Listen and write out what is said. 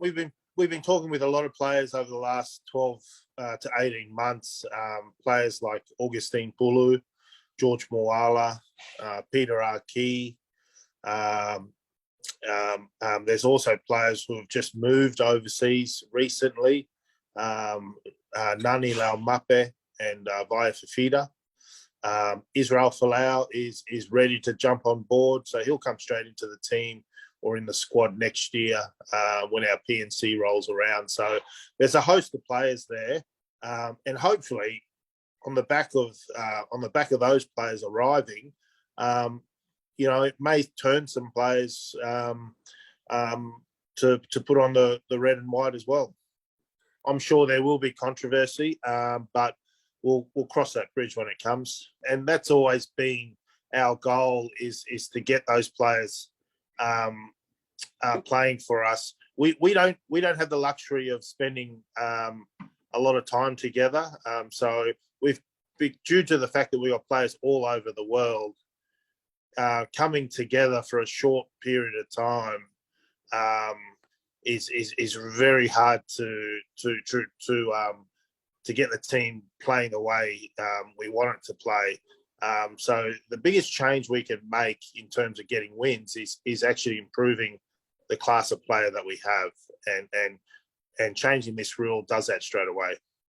We've been talking with a lot of players over the last 12 to 18 months. Players like Augustine Pulu, George Moala, Peter Aki. There's also players who have just moved overseas recently. Nani Laumape and Vaya Fafida. Israel Folau is ready to jump on board, so he'll come straight into the team or in the squad next year when our PNC rolls around. So there's a host of players there, and hopefully on the back of those players arriving, it may turn some players to put on the red and white as well. I'm sure there will be controversy, but we'll cross that bridge when it comes. And that's always been our goal is to get those players playing for us. We don't have the luxury of spending a lot of time together. So we've, due to the fact that we got players all over the world, coming together for a short period of time is very hard to get the team playing the way we want it to play. So the biggest change we can make in terms of getting wins is actually improving the class of player that we have, and changing this rule does that straight away.